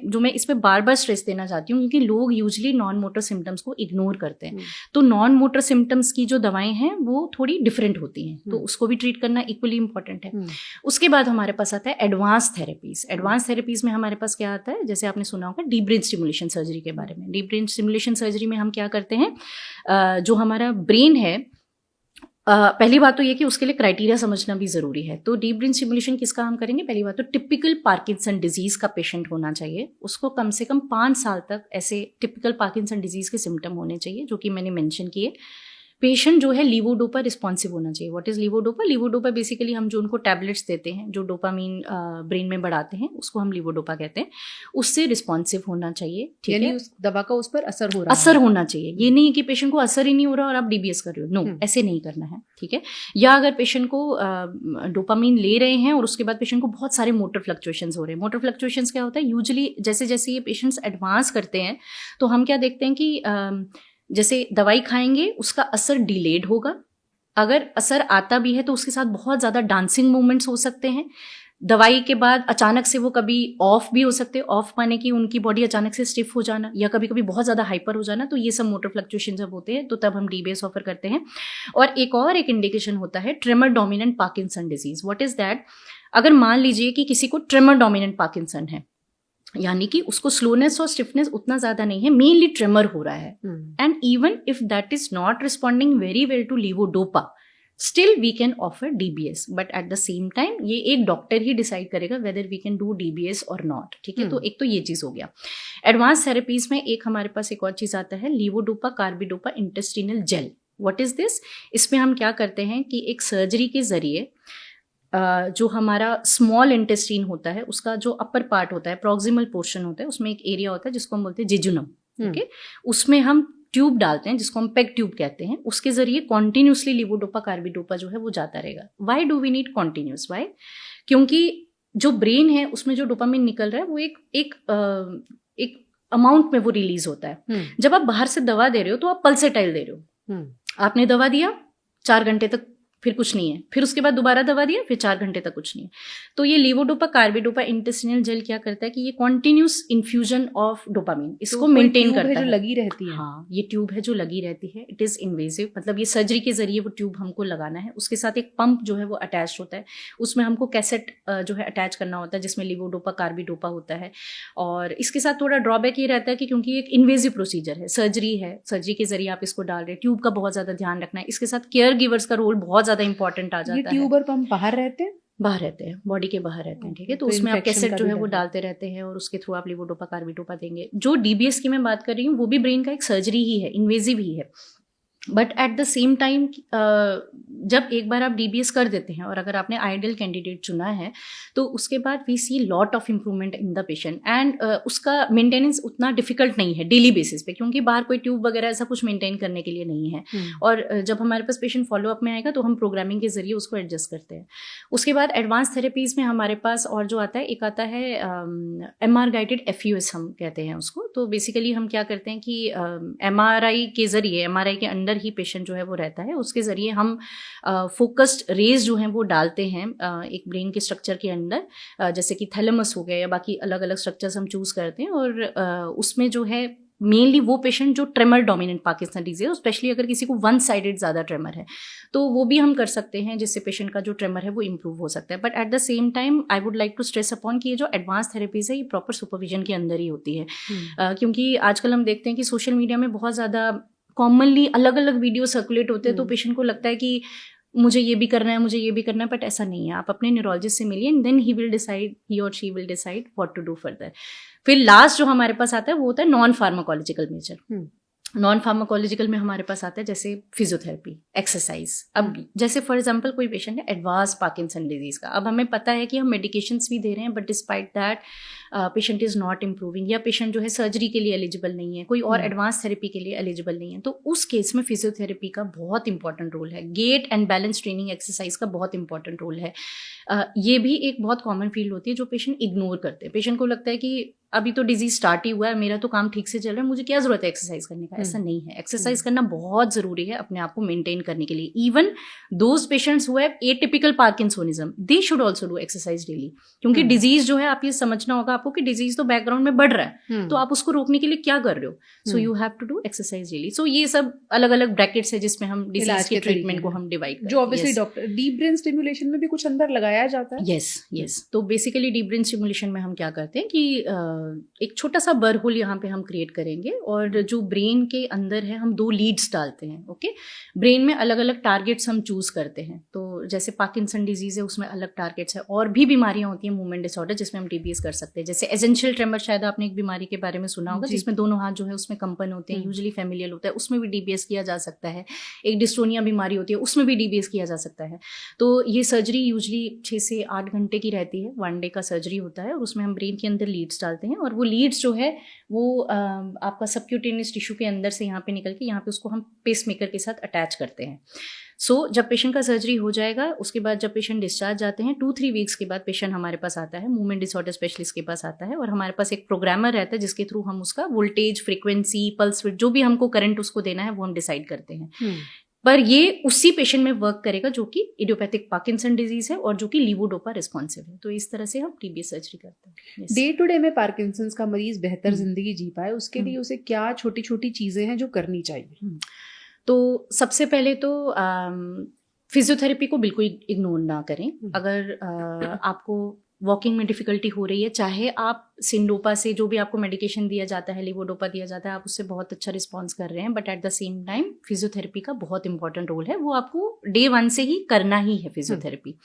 जो मैं इस पे बार बार स्ट्रेस देना चाहती हूँ क्योंकि लोग यूजुअली नॉन मोटर सिम्टम्स को इग्नोर करते हैं। तो नॉन मोटर सिम्टम्स की जो दवाएं हैं वो थोड़ी डिफरेंट होती हैं, तो उसको भी ट्रीट करना इक्वली इंपॉर्टेंट है। उसके बाद हमारे पास आता है एडवांस थेरेपीज। एडवांस थेरेपीज में हमारे पास क्या आता है, जैसे आपने सुना होगा डीप ब्रेन स्टिमुलेशन सर्जरी के बारे में। डीप ब्रेन स्टिमुलेशन सर्जरी में हम क्या करते हैं, जो हमारा ब्रेन है, पहली बात तो ये कि उसके लिए क्राइटेरिया समझना भी जरूरी है। तो डीप ब्रेन स्टिमुलेशन किसका हम करेंगे? पहली बात तो टिपिकल पार्किंसन डिजीज का पेशेंट होना चाहिए, उसको कम से कम 5 साल तक ऐसे टिपिकल पार्किंसन डिजीज के सिम्टम होने चाहिए जो कि मैंने मेंशन किए। पेशेंट जो है लीवोडोपा रिस्पॉन्सिव होना चाहिए। What is levodopa? Levodopa basically हम जो उनको टैबलेट्स देते हैं जो डोपामीन ब्रेन में बढ़ाते हैं, उसको हम लीवोडोपा कहते हैं, उससे रिस्पॉन्सिव होना चाहिए। ठीक है, उस दवा का उस पर असर हो रहा है, असर होना चाहिए। ये नहीं है कि पेशेंट को असर ही नहीं हो रहा और आप डीबीएस कर रहे हो, नो, ऐसे नहीं करना है। ठीक है, या अगर पेशेंट को डोपामीन ले रहे हैं और उसके बाद पेशेंट को बहुत सारे मोटर फ्लक्चुएशंस हो रहे हैं। मोटर फ्लक्चुएशंस क्या होता है? यूजुअली जैसे जैसे ये पेशेंट्स एडवांस करते हैं तो हम क्या देखते हैं कि जैसे दवाई खाएंगे उसका असर डिलेड होगा, अगर असर आता भी है तो उसके साथ बहुत ज़्यादा डांसिंग मूवमेंट्स हो सकते हैं। दवाई के बाद अचानक से वो कभी ऑफ भी हो सकते हैं, ऑफ माने कि उनकी बॉडी अचानक से स्टिफ हो जाना या कभी कभी बहुत ज़्यादा हाइपर हो जाना। तो ये सब मोटर फ्लक्चुएशन जब होते हैं तो तब हम डीबीएस ऑफर करते हैं। और एक इंडिकेशन होता है tremor dominant Parkinson disease. What is that? अगर मान लीजिए कि किसी को ट्रेमर डोमिनेंट पार्किंसन है, यानी कि उसको स्लोनेस और स्टिफनेस उतना ज्यादा नहीं है, मेनली ट्रेमर हो रहा है, and even if that is not responding very well to levodopa, still we can offer DBS, but at the same time ये एक डॉक्टर ही डिसाइड करेगा whether we can do DBS और नॉट। ठीक है, तो एक तो ये चीज हो गया। एडवांस थेरेपीज में एक हमारे पास एक और चीज आता है, levodopa carbidopa intestinal gel. What is this? इसमें हम क्या करते हैं कि एक सर्जरी के जरिए जो हमारा स्मॉल इंटेस्टीन होता है उसका जो अपर पार्ट होता है, प्रॉक्सिमल पोर्शन होता है, उसमें एक एरिया होता है जिसको हम बोलते हैं जेजुनम। ओके, उसमें हम ट्यूब डालते हैं जिसको हम पेग ट्यूब कहते हैं, उसके जरिए कॉन्टिन्यूसली लीवोडोपा कार्बिडोपा जो है वो जाता रहेगा। Why do we need continuous? Why? क्योंकि जो ब्रेन है उसमें जो डोपामिन निकल रहा है वो एक अमाउंट में वो रिलीज होता है। जब आप बाहर से दवा दे रहे हो तो आप पल्सेटाइल दे रहे हो। आपने दवा दिया, 4 घंटे तक फिर कुछ नहीं है, फिर उसके बाद दोबारा दवा दिया, फिर 4 घंटे तक कुछ नहीं है। तो ये लीवोडोपा कार्बिडोपा इंटेस्टिनल जेल क्या करता है कि ये कॉन्टिन्यूस इन्फ्यूजन ऑफ डोपामिन इसको मेंटेन करता है, जो लगी रहती है। हाँ, ये ट्यूब है जो लगी रहती है। इट इज इन्वेजिव, मतलब ये सर्जरी के जरिए वो ट्यूब हमको लगाना है। उसके साथ एक पंप जो है वो अटैच होता है, उसमें हमको कैसेट जो है अटैच करना होता है जिसमें लीवोडोपा कार्बिडोपा होता है। और इसके साथ थोड़ा ड्रॉबैक ये रहता है कि क्योंकि एक इन्वेजिव प्रोसीजर है, सर्जरी के जरिए आप इसको डाल रहे हैं, ट्यूब का बहुत ज्यादा ध्यान रखना है। इसके साथ केयर गिवर्स का रोल बहुत ज्यादा इंपॉर्टेंट आ जाता है। ये ट्यूब और पंप बाहर रहते हैं, बाहर रहते हैं, बॉडी के बाहर रहते हैं, ठीक है। तो उसमें आप कैसेट जो है वो डालते रहते हैं और उसके थ्रू आप लीवोडोपा कार्बिडोपा देंगे। जो डीबीएस की मैं बात कर रही हूँ वो भी ब्रेन का एक सर्जरी ही है, इन्वेजिव ही है। But at the same time जब एक बार आप डीबीएस कर देते हैं और अगर आपने आइडियल कैंडिडेट चुना है तो उसके बाद we see lot of improvement in the patient and उसका मेंटेनेंस उतना डिफिकल्ट नहीं है डेली बेसिस पे, क्योंकि बाहर कोई ट्यूब वगैरह ऐसा कुछ मेंटेन करने के लिए नहीं है। और जब हमारे पास पेशेंट फॉलोअप में आएगा तो हम प्रोग्रामिंग के जरिए उसको एडजस्ट करते हैं। उसके बाद एडवांस थेरेपीज में हमारे पास और जो आता है, एक आता है MR गाइडेड FUS हम कहते हैं उसको। तो बेसिकली हम क्या करते हैं कि MRI के जरिए, MRI के अंडर ही पेशेंट जो है वो रहता है, उसके जरिए हम फोकस्ड रेज जो हैं वो डालते हैं एक ब्रेन के स्ट्रक्चर के अंदर, जैसे कि थैलेमस हो गया या बाकी अलग अलग स्ट्रक्चर्स हम चूज करते हैं। और उसमें जो है मेनली वो पेशेंट जो ट्रेमर डोमिनेंट पार्किंसन डिजीज है, स्पेशली अगर किसी को वन साइडेड ज़्यादा ट्रेमर है तो वो भी हम कर सकते हैं, जिससे पेशेंट का जो ट्रेमर है वो इम्प्रूव हो सकता है। But at the same time I would like to stress upon कि ये जो एडवांस थेरेपीज है ये प्रॉपर सुपरविजन के अंदर ही होती है। क्योंकि आजकल हम देखते हैं कि सोशल मीडिया में बहुत ज़्यादा कॉमनली अलग अलग वीडियो सर्कुलेट होते हैं, तो पेशेंट को लगता है कि मुझे ये भी करना है, मुझे ये भी करना है, बट ऐसा नहीं है। आप अपने न्यूरोलॉजिस्ट से मिलिए एंड देन ही और she will decide what to do further. फिर लास्ट जो हमारे पास आता है वो होता है non pharmacological measure. Non pharmacological में हमारे पास आता है जैसे फिजियोथेरेपी, एक्सरसाइज। अब जैसे फॉर एग्जांपल कोई पेशेंट है एडवांस पार्किंसन डिजीज का, अब हमें पता है कि हम मेडिकेशंस भी दे रहे हैं but despite that patient is not improving, या पेशेंट जो है सर्जरी के लिए एलिजिबल नहीं है, कोई और एडवांस थेरेपी के लिए एलिजिबल नहीं है, तो उस केस में फिजियोथेरेपी का बहुत इंपॉर्टेंट रोल है। Gait and balance training exercise का बहुत इंपॉर्टेंट रोल है। ये भी एक बहुत कॉमन फील्ड होती है जो पेशेंट इग्नोर करते हैं। पेशेंट को लगता है कि अभी तो डिजीज स्टार्ट ही हुआ है, मेरा तो काम ठीक से चल रहा है, मुझे क्या जरूरत है एक्सरसाइज करने का। ऐसा नहीं है, एक्सरसाइज करना बहुत जरूरी है अपने आप को मेंटेन करने के लिए। Even those patients who have atypical parkinsonism, they should also do exercise daily, क्योंकि डिजीज जो है, आप ये समझना होगा आपको कि डिजीज तो बैकग्राउंड में बढ़ रहा है, तो आप उसको रोकने के लिए क्या कर रहे हो? So you have to do exercise daily. So ये सब अलग अलग ब्रैकेट्स है जिसमें हम डिजीज के ट्रीटमेंट को हम डिवाइड करते हैं। जो obviously doctor deep brain stimulation में भी कुछ अंदर लगाया जाता है। यस। तो बेसिकली डीप ब्रेन स्टिमुलेशन में हम क्या करते हैं कि एक छोटा सा बरहोल यहाँ पे हम क्रिएट करेंगे और जो ब्रेन के अंदर है हम 2 लीड्स डालते हैं। ओके, ब्रेन में अलग अलग टारगेट्स हम चूज करते हैं। तो जैसे पार्किंसन डिजीज है उसमें अलग टारगेट्स है, और भी बीमारियां होती हैं मूवमेंट डिसऑर्डर जिसमें हम डीबीएस कर सकते हैं। जैसे एसेंशियल ट्रेमर, शायद आपने एक बीमारी के बारे में सुना होगा जिसमें दोनों हाथ जो है उसमें कंपन होते हैं, यूजुअली फैमिलियल होता है, उसमें भी डीबीएस किया जा सकता है। एक डिस्टोनिया बीमारी होती है उसमें भी डीबीएस किया जा सकता है। तो ये सर्जरी यूजुअली 6 से 8 घंटे की रहती है, 1 डे का सर्जरी होता है, और उसमें हम ब्रेन के अंदर लीड्स डालते हैं, और वो लीड्स जो है वो आपका सबक्यूटेनियस टिश्यू के अंदर से यहाँ पे निकल के यहाँ पे उसको हम पेसमेकर के साथ अटैच करते हैं। जब पेशेंट का सर्जरी हो जाएगा, उसके बाद जब पेशेंट डिस्चार्ज जाते हैं 2-3 वीक्स के बाद पेशेंट हमारे पास आता है, मूवमेंट डिसऑर्डर स्पेशलिस्ट के पास आता है, और हमारे पास एक प्रोग्रामर रहता है जिसके थ्रू हम उसका वोल्टेज, फ्रीक्वेंसी, पल्स विड्थ, जो भी हमको करंट उसको देना है वो हम डिसाइड करते हैं। पर ये उसी पेशेंट में वर्क करेगा जो कि इडियोपैथिक पार्किंसन डिजीज है और जो कि लीवोडोपा रिस्पॉन्सिव है। तो इस तरह से हम डीबीएस सर्जरी करते हैं। डे टू डे में पार्किंसंस का मरीज बेहतर जिंदगी जी पाए उसके लिए उसे क्या छोटी छोटी चीजें हैं जो करनी चाहिए? तो सबसे पहले तो फिजियोथेरेपी को बिल्कुल इग्नोर ना करें। अगर आपको वॉकिंग में डिफिकल्टी हो रही है, चाहे आप सिंडोपा से जो भी आपको मेडिकेशन दिया जाता है, लीवोडोपा दिया जाता है, आप उससे बहुत अच्छा रिस्पॉन्स कर रहे हैं, but at the same time physiotherapy का बहुत इंपॉर्टेंट रोल है, वो आपको डे 1 से ही करना ही है फिजियोथेरेपी।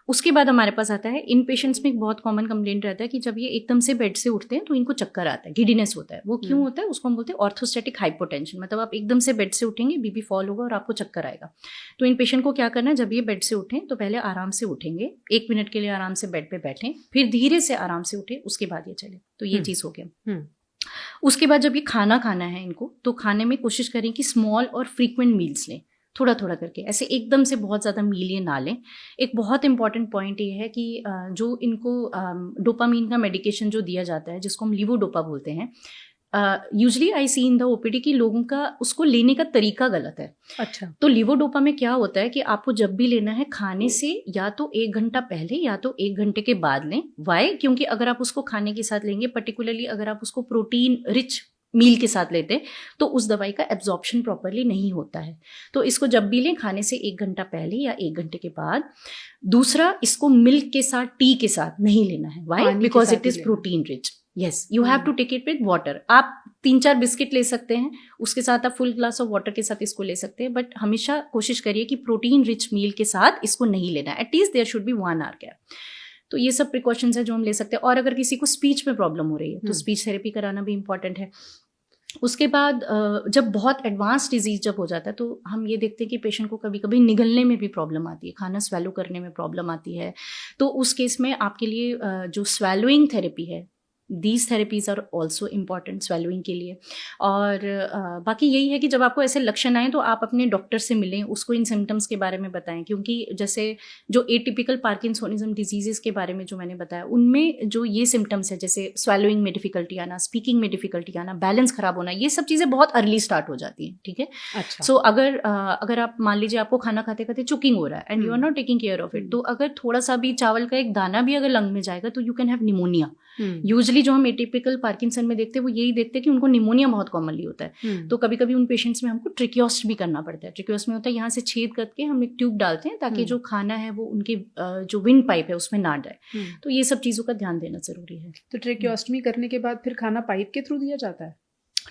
उसके बाद हमारे पास आता है, इन पेशेंट्स में एक बहुत कॉमन कंप्लेंट रहता है कि जब ये एकदम से बेड से उठते हैं तो इनको चक्कर आता है, गिडीनेस होता है। वो क्यों होता है? उसको हम बोलते हैं ऑर्थोस्टैटिक हाइपोटेंशन, मतलब आप एकदम से बेड से उठेंगे, बीपी फॉल होगा और आपको चक्कर आएगा। तो इन पेशेंट को क्या करना है, जब ये बेड से उठें तो पहले आराम से उठेंगे, 1 मिनट के लिए आराम से बेड पे बैठें, फिर धीरे से आराम से उठे, उसके बाद ये चले। तो ये चीज़ हो गया। उसके बाद जब ये खाना खाना है इनको, तो खाने में कोशिश करें कि स्मॉल और फ्रीक्वेंट मील्स लें, थोड़ा थोड़ा करके, ऐसे एकदम से बहुत ज़्यादा मील ये ना लें। एक बहुत इंपॉर्टेंट पॉइंट ये है कि जो इनको डोपामीन का मेडिकेशन जो दिया जाता है, जिसको हम लीवोडोपा बोलते हैं, usually I see in the OPD कि लोगों का उसको लेने का तरीका गलत है। अच्छा। तो लीवोडोपा में क्या होता है कि आपको जब भी लेना है खाने से या तो 1 घंटा पहले या तो 1 घंटे के बाद लें। वाई? क्योंकि अगर आप उसको खाने के साथ लेंगे, पर्टिकुलरली अगर आप उसको प्रोटीन रिच मील के साथ लेते हैं, तो उस दवाई का एब्जॉर्प्शन प्रॉपरली नहीं होता है। तो इसको जब भी लें खाने से 1 घंटा पहले या 1 घंटे के बाद। दूसरा, इसको मिल्क के साथ, टी के साथ नहीं लेना है। Why? Because it is protein rich. Yes, you have to take it with water. आप 3-4 बिस्किट ले सकते हैं, उसके साथ आप फुल ग्लास ऑफ वाटर के साथ इसको ले सकते हैं, बट हमेशा कोशिश करिए कि प्रोटीन रिच मील के साथ इसको नहीं लेना। At least there should be 1 hour gap. तो ये सब प्रिकॉशंस है जो हम ले सकते हैं। और अगर किसी को स्पीच में प्रॉब्लम हो रही है तो स्पीच थेरेपी कराना भी इंपॉर्टेंट है। उसके बाद जब बहुत एडवांस डिजीज जब हो जाता है तो हम ये देखते हैं कि पेशेंट को कभी कभी निगलने में भी प्रॉब्लम आती है, खाना स्वैलो करने में प्रॉब्लम आती है। तो उस केस में आपके लिए जो स्वैलोइंग थेरेपी है, these therapies are also important swallowing के लिए। और बाकी यही है कि जब आपको ऐसे लक्षण आए तो आप अपने डॉक्टर से मिलें, उसको इन सिम्टम्स के बारे में बताएं। क्योंकि जैसे जो एटिपिकल पार्किंसोनिज्म डिजीजेस के बारे में जो मैंने बताया, उनमें जो ये सिम्टम्स है जैसे स्वेलोइंग में डिफिकल्टी आना, स्पीकिंग में डिफिकल्टी आना, बैलेंस खराब होना, ये सब चीज़ें बहुत अर्ली स्टार्ट हो जाती हैं। ठीक है। अच्छा। सो अगर आप मान लीजिए आपको खाना खाते खाते चुकिंग हो रहा है and you are not taking care of it, तो अगर थोड़ा सा भी चावल का एक दाना भी अगर लंग में जाएगा तो you can have pneumonia. Usually जो हम एटिपिकल पार्किंसन में देखते हैं वो यही देखते हैं कि उनको निमोनिया बहुत कॉमनली होता है। तो कभी कभी उन पेशेंट्स में हमको ट्रिकियोस्ट भी करना पड़ता है। ट्रिकियोस्ट में होता है यहाँ से छेद करके हम एक ट्यूब डालते हैं ताकि जो खाना है वो उनके जो विंड पाइप है उसमें ना जाए। तो ये सब चीज़ों का ध्यान देना जरूरी है। तो ट्रिकियोस्टमी करने के बाद फिर खाना पाइप के थ्रू दिया जाता है?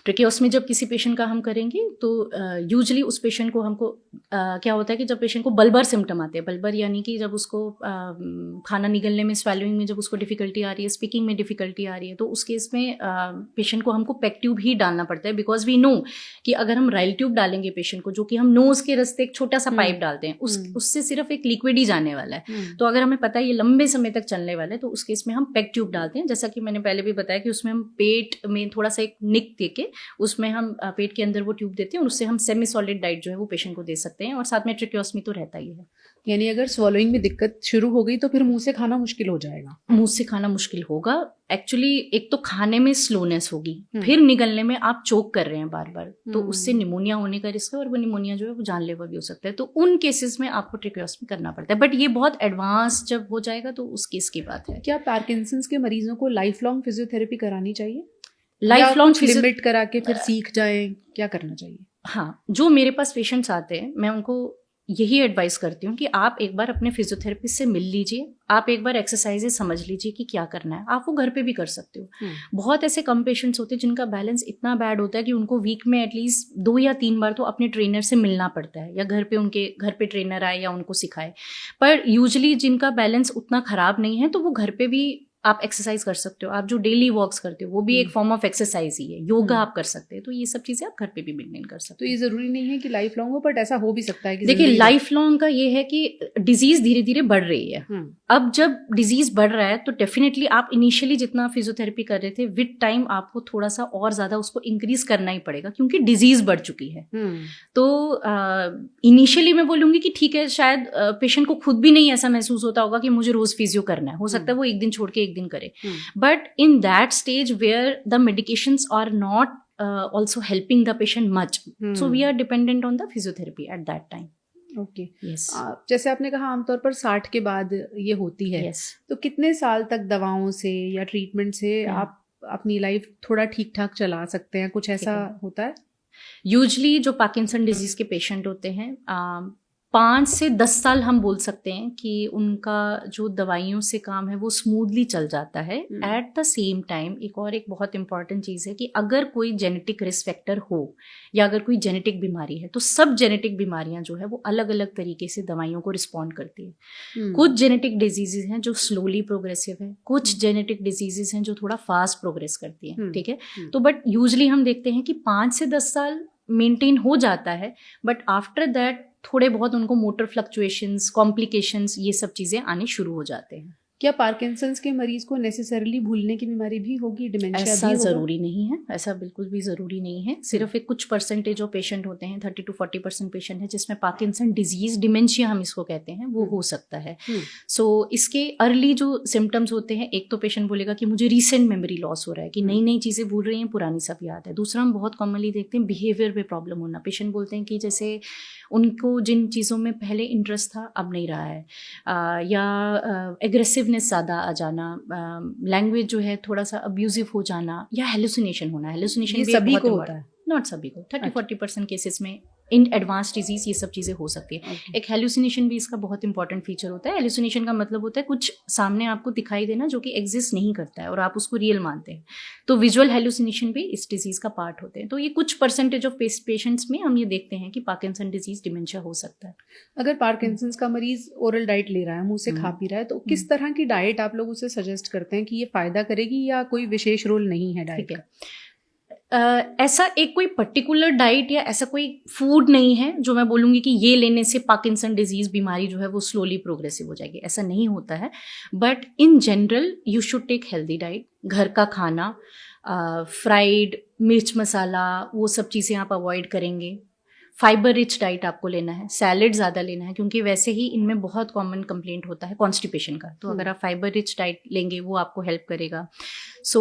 ट्रिकियोस्टमी जब किसी पेशेंट का हम करेंगे तो यूजुअली उस पेशेंट को हमको क्या होता है कि जब पेशेंट को बल्बर सिम्टम आते हैं, बल्बर यानी कि जब उसको खाना निगलने में, स्वैलोइंग में जब उसको डिफिकल्टी आ रही है, स्पीकिंग में डिफिकल्टी आ रही है, तो उस केस में पेशेंट को हमको पेक ट्यूब ही डालना पड़ता है। बिकॉज वी नो कि अगर हम राइल ट्यूब डालेंगे पेशेंट को, जो कि हम नोज के रास्ते एक छोटा सा पाइप डालते हैं, उससे सिर्फ एक लिक्विड ही जाने वाला है। तो अगर हमें पता है ये लंबे समय तक चलने वाला है तो उस केस में हम पेक ट्यूब डालते हैं। जैसा कि मैंने पहले भी बताया कि उसमें हम पेट में थोड़ा सा एक निक देके उसमें हम पेट के अंदर वो ट्यूब देते हैं और उससे हम सेमी सॉलिड डाइट जो है वो पेशेंट को दे सकते हैं। और साथ में ट्रिकियोस्टमी तो रहता ही है। यानी अगर स्वॉलोइंग में दिक्कत शुरू हो गई तो फिर मुंह से खाना मुश्किल हो जाएगा? मुंह से खाना मुश्किल होगा। एक्चुअली एक तो खाने में स्लोनेस होगी, फिर निगलने में आप चोक कर रहे हैं बार बार, तो उससे निमोनिया होने का रिस्क है और वो निमोनिया जो है वो जानलेवा भी हो सकता है। तो उन केसेस में आपको ट्रिकियोस्टमी करना पड़ता है। बट ये बहुत एडवांस जब हो जाएगा तो उस केस की बात है। क्या पार्किंसंस के मरीजों को लाइफ लॉन्ग फिजियोथेरेपी करानी चाहिए? लाइफ लॉन्ग लिमिट करा के फिर सीख जाए, क्या करना चाहिए? हाँ, जो मेरे पास पेशेंट्स आते हैं मैं उनको यही एडवाइस करती हूँ कि आप एक बार अपने फिजियोथेरेपिस्ट से मिल लीजिए, आप एक बार एक्सरसाइजेस समझ लीजिए कि क्या करना है। आप वो घर पे भी कर सकते हो। बहुत ऐसे कम पेशेंट्स होते हैं जिनका बैलेंस इतना बैड होता है कि उनको वीक में एटलीस्ट 2 या 3 बार तो अपने ट्रेनर से मिलना पड़ता है, या घर पे उनके घर पे ट्रेनर आए या उनको सिखाए। पर यूजुअली जिनका बैलेंस उतना खराब नहीं है तो वो घर पे भी आप एक्सरसाइज कर सकते हो। आप जो डेली वॉक्स करते हो वो भी एक फॉर्म ऑफ एक्सरसाइज ही है। योगा आप कर सकते हैं। तो ये सब चीजें आप घर पे भी मेंटेन कर सकते हो। तो ये जरूरी नहीं है कि लाइफ लॉन्ग हो, बट ऐसा हो भी सकता है कि देखिए लाइफ लॉन्ग का ये है कि डिजीज धीरे धीरे बढ़ रही है। अब जब डिजीज बढ़ रहा है तो डेफिनेटली आप इनिशियली जितना फिजियोथेरेपी कर रहे थे, विद टाइम आपको थोड़ा सा और ज्यादा उसको इंक्रीज करना ही पड़ेगा क्योंकि डिजीज बढ़ चुकी है। तो इनिशियली मैं बोलूंगी कि ठीक है, शायद पेशेंट को खुद भी नहीं ऐसा महसूस होता होगा कि मुझे रोज फिजियो करना है। हो सकता है वो एक दिन छोड़ के एक दिन करे, but in that stage where the medications are not also helping the patient much, so we are dependent on the physiotherapy at that time. Okay, yes. जैसे आपने कहा आमतौर पर 60 के बाद ये होती है, yes. तो कितने साल तक दवाओं से या ट्रीटमेंट से आप अपनी लाइफ थोड़ा ठीक ठाक चला सकते हैं? कुछ ऐसा होता है? यूजली जो पार्किंसन डिजीज के पेशेंट होते हैं 5 से 10 साल हम बोल सकते हैं कि उनका जो दवाइयों से काम है वो स्मूथली चल जाता है। एट द सेम टाइम एक बहुत इंपॉर्टेंट चीज़ है कि अगर कोई जेनेटिक रिस्क फैक्टर हो या अगर कोई जेनेटिक बीमारी है तो सब जेनेटिक बीमारियां जो है वो अलग अलग तरीके से दवाइयों को रिस्पॉन्ड करती है। कुछ जेनेटिक डिजीजेज हैं जो स्लोली प्रोग्रेसिव है, कुछ जेनेटिक डिजीजेज हैं जो थोड़ा फास्ट प्रोग्रेस करती हैं। ठीक है, तो बट यूजली हम देखते हैं कि 5 से 10 साल मेंटेन हो जाता है, बट आफ्टर दैट थोड़े बहुत उनको मोटर फ्लक्चुएशंस, कॉम्प्लिकेशंस, ये सब चीज़ें आने शुरू हो जाते हैं। क्या पार्किंसंस के मरीज को नेसेसरली भूलने की बीमारी भी होगी, डिमेंशिया ऐसा भी होगा? ज़रूरी नहीं है, ऐसा बिल्कुल भी ज़रूरी नहीं है। सिर्फ एक कुछ परसेंटेज ऑफ पेशेंट होते हैं, 30 to 40% पेशेंट है जिसमें पार्किंसन डिजीज, डिमेंशिया हम इसको कहते हैं, वो हो सकता है। सो इसके अर्ली जो सिम्टम्स होते हैं, एक तो पेशेंट बोलेगा कि मुझे रीसेंट मेमोरी लॉस हो रहा है, कि नई नई चीज़ें भूल रही हैं, पुरानी सब याद है। दूसरा हम बहुत कॉमनली देखते हैं बिहेवियर में प्रॉब्लम होना। पेशेंट बोलते हैं कि जैसे उनको जिन चीज़ों में पहले इंटरेस्ट था अब नहीं रहा है, या एग्रेसिवनेस ज़्यादा आ जाना, लैंग्वेज जो है थोड़ा सा अब्यूजिव हो जाना, या हेलुसिनेशन होना। हेलुसिनेशन ये भी सभी को होता है? नॉट सभी को, 30-40% केसेस में इन एडवांस डिजीज ये सब चीज़ें हो सकती है। एक हेलुसिनेशन भी इसका बहुत इंपॉर्टेंट फीचर होता है। हेलुसिनेशन का मतलब होता है कुछ सामने आपको दिखाई देना जो कि एग्जिस्ट नहीं करता है और आप उसको रियल मानते हैं। तो विजुअल हेलुसिनेशन भी इस डिजीज का पार्ट होते हैं। तो ये कुछ परसेंटेज ऑफ पेशेंट्स में हम ये देखते हैं कि पार्किंसन डिजीज, डिमेंशिया हो सकता है। अगर पार्किंसंस का मरीज ओरल डाइट ले रहा है, मुंह से खा पी रहा है, तो किस तरह की डाइट आप लोग उसे सजेस्ट करते हैं कि ये फायदा करेगी, या कोई विशेष रोल नहीं है डाइट का? ऐसा एक कोई पर्टिकुलर डाइट या ऐसा कोई फूड नहीं है जो मैं बोलूँगी कि ये लेने से पार्किंसन डिजीज बीमारी जो है वो स्लोली प्रोग्रेसिव हो जाएगी, ऐसा नहीं होता है। But in general you should take healthy diet, घर का खाना, फ्राइड, मिर्च मसाला, वो सब चीज़ें आप अवॉइड करेंगे। फाइबर रिच डाइट आपको लेना है, सैलेड ज़्यादा लेना है, क्योंकि वैसे ही इनमें बहुत कॉमन कंप्लेंट होता है कॉन्स्टिपेशन का। तो अगर आप फाइबर रिच डाइट लेंगे वो आपको हेल्प करेगा। सो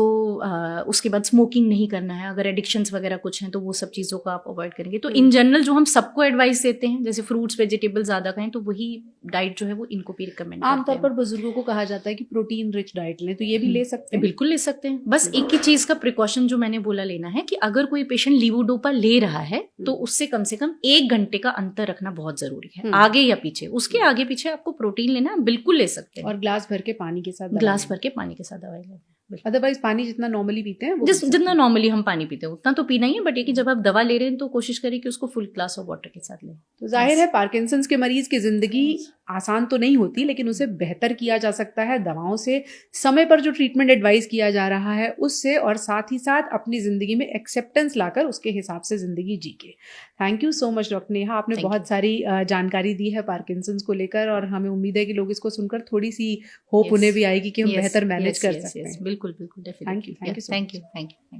उसके बाद स्मोकिंग नहीं करना है। अगर एडिक्शंस वगैरह कुछ हैं तो वो सब चीज़ों को आप अवॉइड करेंगे। तो इन जनरल जो हम सबको एडवाइस देते हैं, जैसे फ्रूट्स वेजिटेबल ज़्यादा खाएं, तो वही डाइट जो है वो इनको भी रिकमेंड करते हैं। आमतौर पर बुजुर्गों को कहा जाता है कि प्रोटीन रिच डाइट लें, तो ये भी ले सकते हैं? बिल्कुल ले सकते हैं। बस एक ही चीज़ का प्रिकॉशन जो मैंने बोला लेना है कि अगर कोई पेशेंट लीवोडोपा ले रहा है तो उससे कम से कम 1 घंटे का अंतर रखना बहुत जरूरी है, आगे या पीछे। उसके आगे पीछे आपको प्रोटीन लेना है, बिल्कुल ले सकते हैं। और ग्लास भर के पानी के साथ दवाई लेना है। अदरवाइज पानी जितना नॉर्मली पीते हैं जितना नॉर्मली हम पानी पीते हैं उतना तो पीना ही है, बट ये कि जब आप दवा ले रहे हैं तो कोशिश करें कि उसको फुल ग्लास ऑफ वाटर के साथ लें। तो जाहिर है पार्किंसंस के मरीज की जिंदगी आसान तो नहीं होती, लेकिन उसे बेहतर किया जा सकता है दवाओं से, समय पर जो ट्रीटमेंट एडवाइस किया जा रहा है उससे, और साथ ही साथ अपनी जिंदगी में एक्सेप्टेंस लाकर उसके हिसाब से जिंदगी जी के। Thank you so much doctor Neha, आपने बहुत सारी जानकारी दी है पार्किंसंस को लेकर, और हमें उम्मीद है कि लोग इसको सुनकर थोड़ी सी होप उन्हें भी आएगी कि हम बेहतर मैनेज कर सकते हैं। बिल्कुल बिल्कुल, थैंक यू। Thank you.